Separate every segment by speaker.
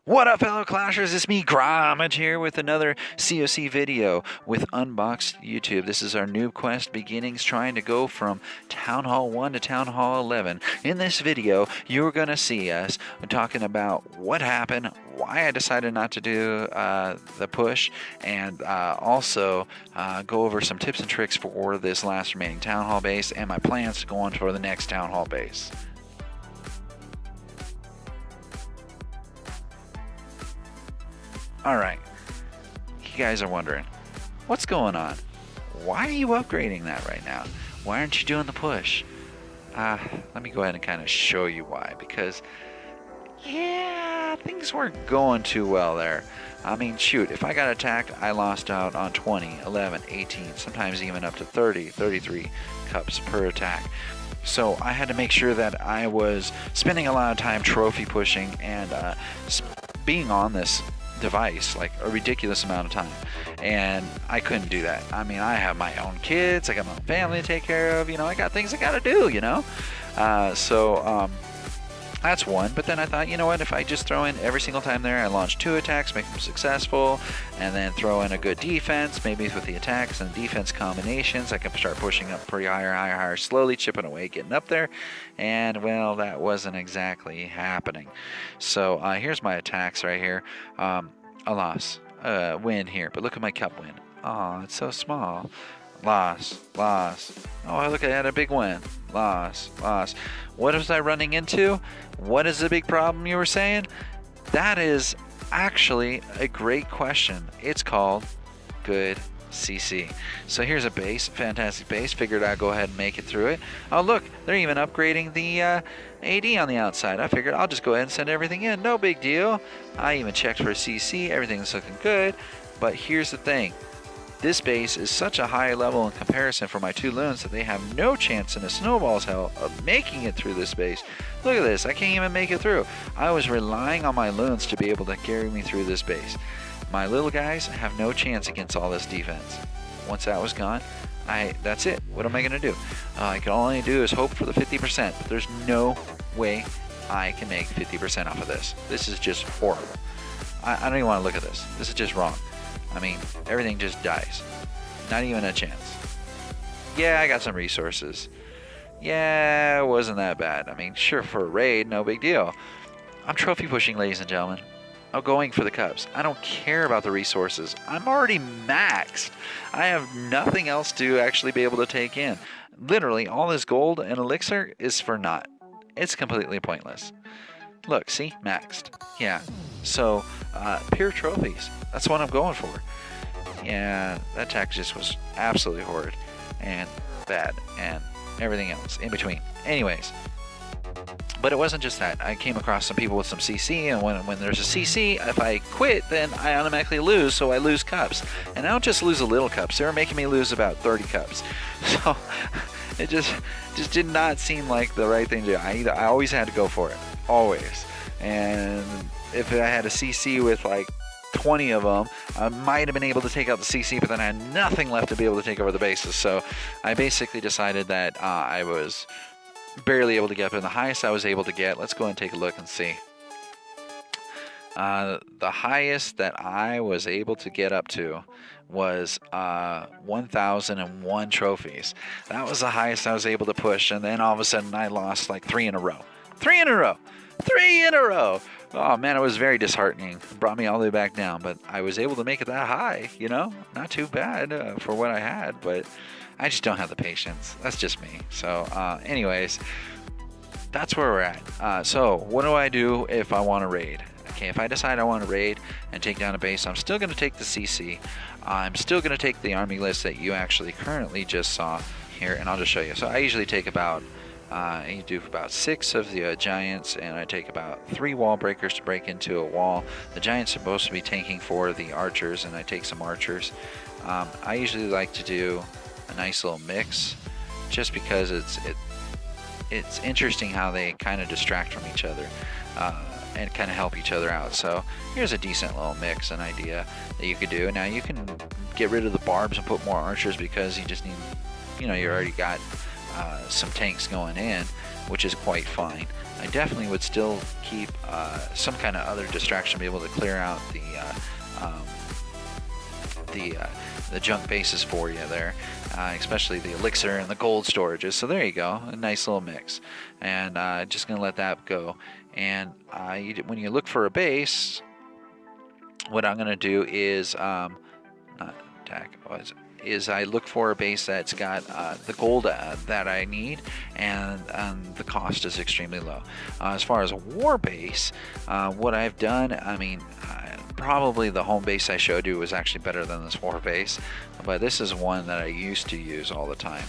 Speaker 1: What up, fellow Clashers? It's me, Gromage, here with another COC video with Unboxed YouTube. This is our Noob Quest beginnings, trying to go from Town Hall 1 to Town Hall 11. In this video, you're going to see us talking about what happened, why I decided not to do the push, and also go over some tips and tricks for this last remaining Town Hall base and my plans to go on for the next Town Hall base. Alright, you guys are wondering, what's going on? Why are you upgrading that right now? Why aren't you doing the push? Let me go ahead and kind of show you why, because, yeah, things weren't going too well there. I mean, shoot, if I got attacked, I lost out on 20, 11, 18, sometimes even up to 30, 33 cups per attack. So I had to make sure that I was spending a lot of time trophy pushing and being on this device like a ridiculous amount of time, and I couldn't do that. I mean, I have my own kids, I got my own family to take care of, you know, I got things I gotta do, you know. So that's one. But then I thought, you know what, if I just throw in every single time there, I launch 2 attacks, make them successful, and then throw in a good defense, maybe with the attacks and defense combinations, I can start pushing up pretty higher, slowly chipping away, getting up there. And well, that wasn't exactly happening. So here's my attacks right here. A loss, win here, but look at my cup win. Oh, it's so small. Loss. Oh, look, I had a big win. Loss. What was I running into? What is the big problem you were saying? That is actually a great question. It's called good CC. So here's a base, fantastic base. Figured I'd go ahead and make it through it. Oh, look, they're even upgrading the AD on the outside. I figured I'll just go ahead and send everything in. No big deal. I even checked for CC. Everything's looking good. But here's the thing. This base is such a high level in comparison for my 2 loons that they have no chance in a snowball's hell of making it through this base. Look at this, I can't even make it through. I was relying on my loons to be able to carry me through this base. My little guys have no chance against all this defense. Once that was gone, that's it. What am I going to do? I can only do is hope for the 50%, but there's no way I can make 50% off of this. This is just horrible. I don't even want to look at this. This is just wrong. I mean, everything just dies. Not even a chance. Yeah, I got some resources. Yeah, it wasn't that bad. I mean, sure, for a raid, no big deal. I'm trophy pushing, ladies and gentlemen. I'm going for the cups. I don't care about the resources. I'm already maxed. I have nothing else to actually be able to take in. Literally, all this gold and elixir is for naught. It's completely pointless. Look, see? Maxed. Yeah. So, pure trophies. That's what I'm going for. Yeah, that attack just was absolutely horrid and bad and everything else in between. Anyways, but it wasn't just that. I came across some people with some CC, and when there's a CC, if I quit, then I automatically lose, so I lose cups. And I don't just lose a little cups. They were making me lose about 30 cups. So it just did not seem like the right thing to do. I always had to go for it. Always. And if I had a CC with like 20 of them, I might have been able to take out the CC, but then I had nothing left to be able to take over the bases. So I basically decided that I was barely able to get up, and the highest I was able to get, let's go and take a look and see. The highest that I was able to get up to was 1,001 trophies. That was the highest I was able to push, and then all of a sudden I lost like 3 in a row. 3 in a row! 3 in a row! Oh man, it was very disheartening. It brought me all the way back down, but I was able to make it that high, you know? Not too bad for what I had, but I just don't have the patience. That's just me. So anyways, that's where we're at. So what do I do if I want to raid? Okay, if I decide I want to raid and take down a base, I'm still going to take the CC. I'm still going to take the army list that you actually currently just saw here, and I'll just show you. So I usually take about you do about 6 of the giants, and I take about 3 wall breakers to break into a wall. The giants are supposed to be tanking for the archers, and I take some archers. I usually like to do a nice little mix, just because it's interesting how they kind of distract from each other and kind of help each other out. So here's a decent little mix, an idea that you could do. Now you can get rid of the barbs and put more archers, because you just need, you know, you already got some tanks going in, which is quite fine. I definitely would still keep some kind of other distraction to be able to clear out the junk bases for you there, especially the elixir and the gold storages. So there you go, a nice little mix. And just gonna let that go. And when you look for a base, what I'm gonna do is not attack. Is I look for a base that's got the gold that I need, and the cost is extremely low. As far as a war base, what I've done, I mean, probably the home base I showed you was actually better than this war base, but this is one that I used to use all the time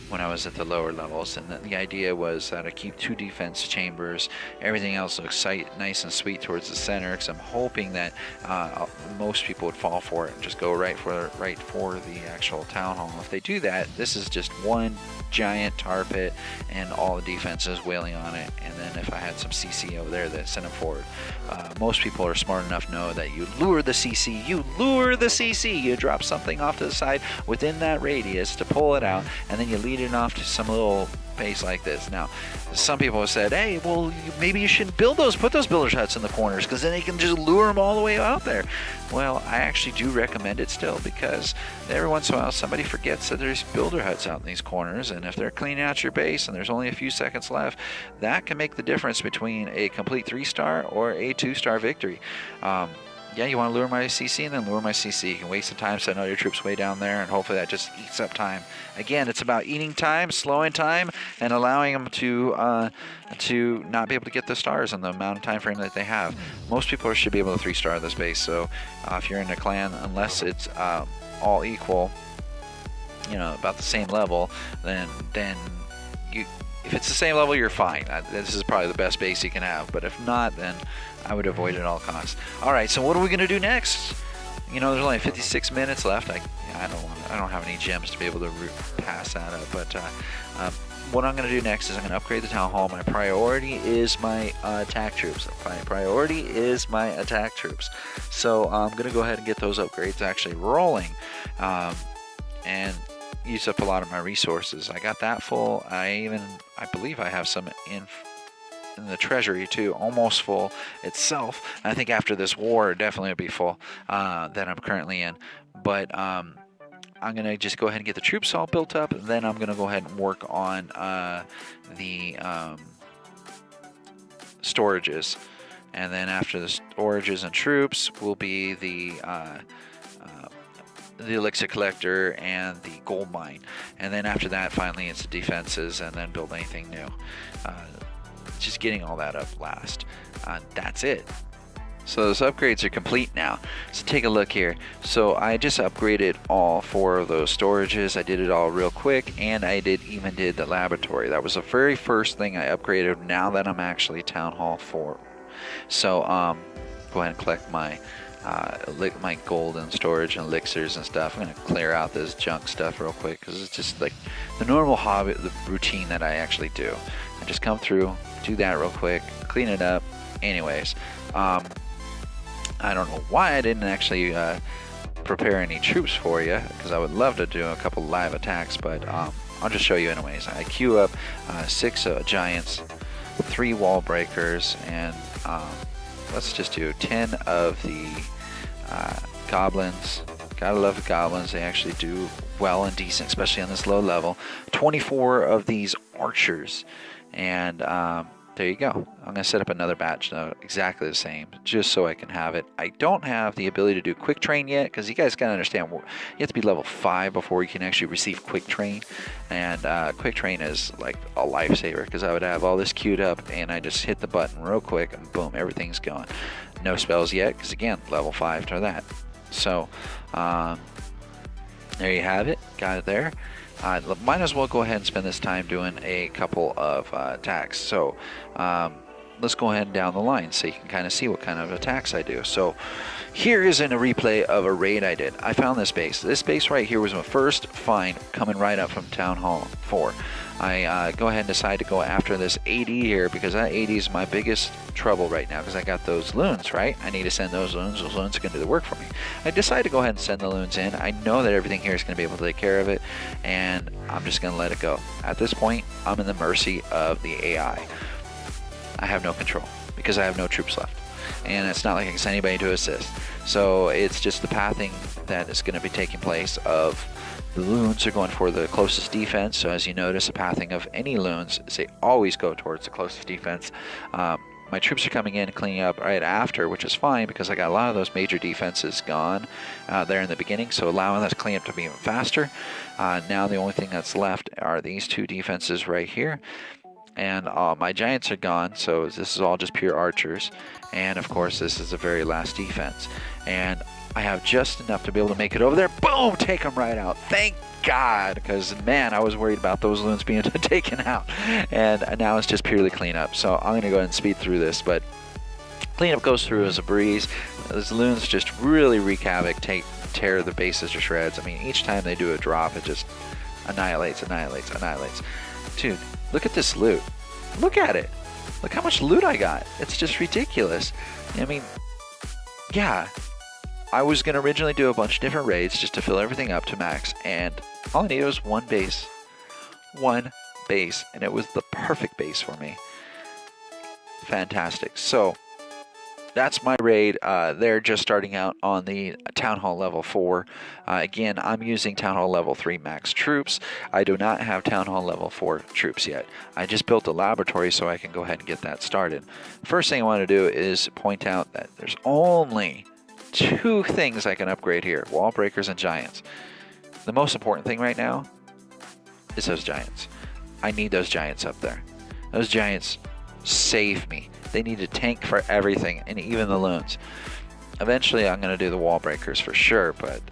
Speaker 1: when I was at the lower levels. And the idea was that I keep 2 defense chambers, everything else looks nice and sweet towards the center, because I'm hoping that most people would fall for it and just go right for the actual town hall. If they do that, this is just one giant tar pit and all the defenses wailing on it. And then if I had some CC over there that sent them forward, most people are smart enough to know that you lure the CC, you drop something off to the side within that radius to pull it out, and then you lead it off to some little base like this. Now, some people have said, hey, well, maybe you shouldn't put those builder's huts in the corners, because then they can just lure them all the way out there. Well, I actually do recommend it still, because every once in a while somebody forgets that there's builder huts out in these corners, and if they're cleaning out your base and there's only a few seconds left, that can make the difference between a complete 3-star or a 2-star victory. Yeah, you want to lure my CC, and then lure my CC. You can waste the time, send all your troops way down there, and hopefully that just eats up time. Again, it's about eating time, slowing time, and allowing them to not be able to get the stars in the amount of time frame that they have. Most people should be able to 3-star this base, so if you're in a clan, unless it's all equal, about the same level, then you. If it's the same level, you're fine. This is probably the best base you can have. But if not, then I would avoid it at all costs. All right, so what are we going to do next? There's only 56 minutes left. I don't have any gems to be able to pass that up. But what I'm going to do next is I'm going to upgrade the town hall. My priority is my attack troops. So I'm going to go ahead and get those upgrades actually rolling. And use up a lot of my resources. I got that full. I believe I have some in the treasury too, almost full itself. I think after this war, it definitely will be full that I'm currently in. But I'm gonna just go ahead and get the troops all built up. And then I'm gonna go ahead and work on the storages. And then after the storages and troops will be the elixir collector and the gold mine, and then after that finally it's the defenses, and then build anything new. Just getting all that up last. That's it. So those upgrades are complete now. So take a look here. So I just upgraded all 4 of those storages. I did it all real quick, and I even did the laboratory. That was the very first thing I upgraded now that I'm actually Town Hall 4. So go ahead and collect my gold and storage and elixirs and stuff. I'm going to clear out this junk stuff real quick, because it's just like the normal hobby, the routine that I actually do. I just come through, do that real quick, clean it up. Anyways, I don't know why I didn't actually prepare any troops for you, because I would love to do a couple live attacks, but I'll just show you anyways. I queue up 6 giants, 3 wall breakers, and let's just do 10 of the goblins. Gotta love the goblins. They actually do well and decent, especially on this low level. 24 of these archers, and there you go. I'm going to set up another batch, though, exactly the same, just so I can have it. I don't have the ability to do quick train yet, because you guys got to understand, you have to be level 5 before you can actually receive quick train. And quick train is like a lifesaver, because I would have all this queued up, and I just hit the button real quick, and boom, everything's going. No spells yet, because again, level 5 to that. So there you have it. Got it there. Might as well go ahead and spend this time doing a couple of attacks. So let's go ahead and down the line so you can kind of see what kind of attacks I do. So here is in a replay of a raid I did. I found this base. This base right here was my first find coming right up from Town Hall 4. I go ahead and decide to go after this 80 here, because that 80 is my biggest trouble right now, because I got those loons, right? I need to send those loons. Those loons are going to do the work for me. I decide to go ahead and send the loons in. I know that everything here is going to be able to take care of it, and I'm just going to let it go. At this point, I'm in the mercy of the AI. I have no control, because I have no troops left. And it's not like I can send anybody to assist. So it's just the pathing that is going to be taking place of the loons are going for the closest defense. So as you notice, the pathing of any loons is they always go towards the closest defense. My troops are coming in and cleaning up right after, which is fine because I got a lot of those major defenses gone there in the beginning, so allowing that cleanup to be even faster. Now the only thing that's left are these two defenses right here. And my giants are gone, so this is all just pure archers. And of course, this is the very last defense. And I have just enough to be able to make it over there. Boom! Take them right out. Thank God, because man, I was worried about those loons being taken out. And now it's just purely cleanup. So I'm going to go ahead and speed through this, but cleanup goes through as a breeze. Those loons just really wreak havoc, tear the bases to shreds. I mean, each time they do a drop, it just annihilates. Dude, look at this loot. Look at it. Look how much loot I got. It's just ridiculous. I mean, yeah. I was going to originally do a bunch of different raids just to fill everything up to max, and all I needed was one base. One base, and it was the perfect base for me. Fantastic. So, that's my raid. They're just starting out on the Town Hall level 4. Again, I'm using Town Hall level 3 max troops. I do not have Town Hall level 4 troops yet. I just built a laboratory so I can go ahead and get that started. First thing I want to do is point out that there's only 2 things I can upgrade here: wall breakers and giants. The most important thing right now is those giants. I need those giants up there. Those giants save me. They need a tank for everything, and even the loons. Eventually I'm going to do the wall breakers for sure, but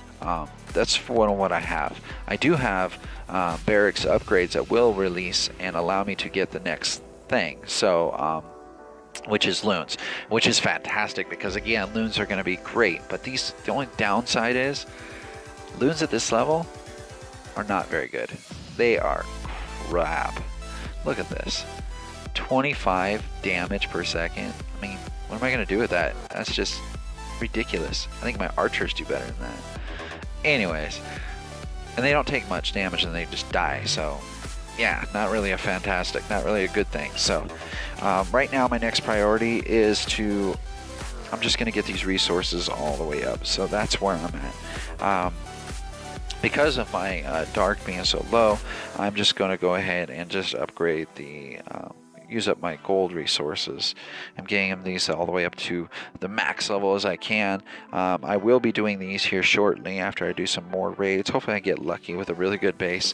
Speaker 1: that's for what I have. I do have barracks upgrades that will release and allow me to get the next thing. So which is loons, which is fantastic because again, loons are going to be great, but the only downside is loons at this level are not very good. They are crap. Look at this. 25 damage per second. I mean, what am I going to do with that? That's just ridiculous. I think my archers do better than that. Anyways, and they don't take much damage and they just die, so yeah, not really a good thing. So right now my next priority is I'm just going to get these resources all the way up. So that's where I'm at. Because of my dark being so low, I'm just going to go ahead and just upgrade use up my gold resources. I'm getting them these all the way up to the max level as I can. I will be doing these here shortly after I do some more raids. Hopefully I get lucky with a really good base.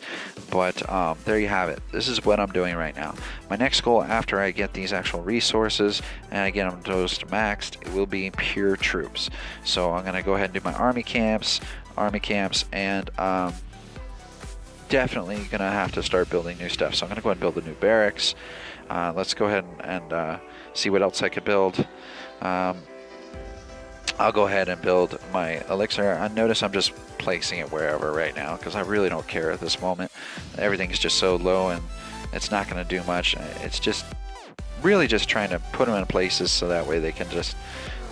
Speaker 1: But there you have it. This is what I'm doing right now. My next goal after I get these actual resources and I get them those to maxed, it will be pure troops. So I'm going to go ahead and do my army camps, and definitely going to have to start building new stuff. So I'm going to go ahead and build the new barracks. Let's go ahead and see what else I could build. I'll go ahead and build my elixir. I notice I'm just placing it wherever right now because I really don't care at this moment. Everything is just so low and it's not going to do much. It's just really just trying to put them in places so that way they can just,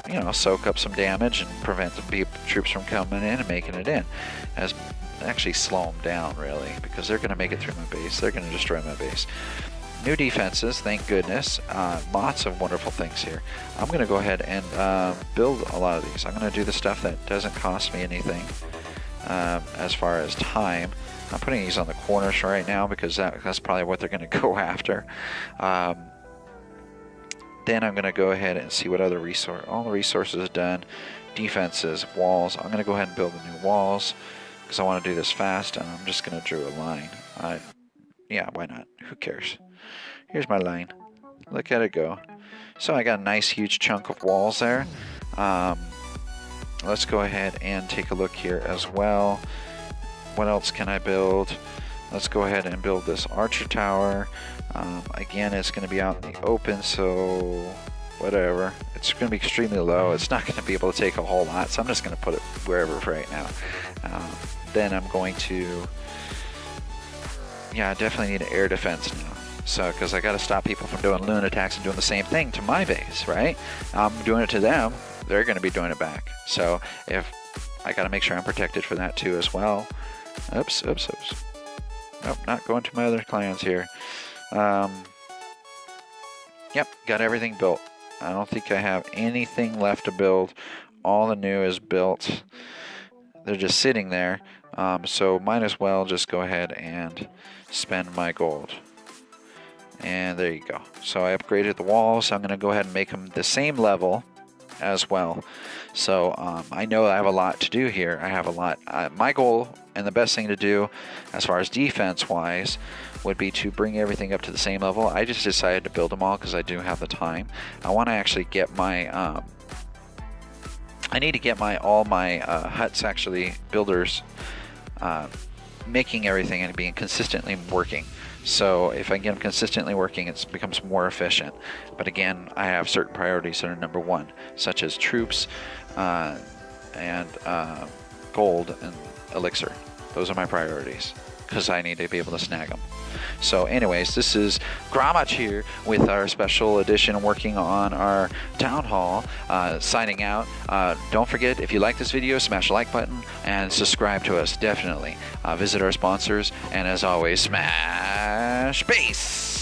Speaker 1: you know, soak up some damage and prevent the troops from coming in and making it in. Actually slow them down really, because they're going to make it through my base. They're going to destroy my base. New defenses, thank goodness. Lots of wonderful things here. I'm going to go ahead and build a lot of these. I'm going to do the stuff that doesn't cost me anything as far as time. I'm putting these on the corners right now because that's probably what they're going to go after. Then I'm going to go ahead and see what other all the resources are done. Defenses, walls. I'm going to go ahead and build the new walls because I want to do this fast, and I'm just going to draw a line. Yeah, why not? Who cares? Here's my line. Look at it go. So I got a nice huge chunk of walls there. Let's go ahead and take a look here as well. What else can I build? Let's go ahead and build this archer tower. Again, it's going to be out in the open, so whatever. It's going to be extremely low. It's not going to be able to take a whole lot, so I'm just going to put it wherever for right now. Then I'm going to Yeah, I definitely need an air defense now. So, because I got to stop people from doing loon attacks and doing the same thing to my base, right? I'm doing it to them, they're going to be doing it back. So, if I got to make sure I'm protected for that too as well. Oops, oops, oops. Nope, not going to my other clans here. Yep, got everything built. I don't think I have anything left to build. All the new is built. They're just sitting there. So might as well just go ahead and spend my gold. And there you go. So I upgraded the walls. So I'm going to go ahead and make them the same level as well. So I know I have a lot to do here. I have a lot. My goal and the best thing to do as far as defense wise would be to bring everything up to the same level. I just decided to build them all because I do have the time. I want to actually get my I need to get all my huts actually builders making everything and being consistently working. So if I get them consistently working, it becomes more efficient. But again, I have certain priorities that are number one, such as troops and gold and elixir. Those are my priorities because I need to be able to snag them. So anyways, this is Gromach here with our special edition working on our town hall, signing out. Don't forget, if you like this video, smash the like button and subscribe to us, definitely. Visit our sponsors, and as always, smash base!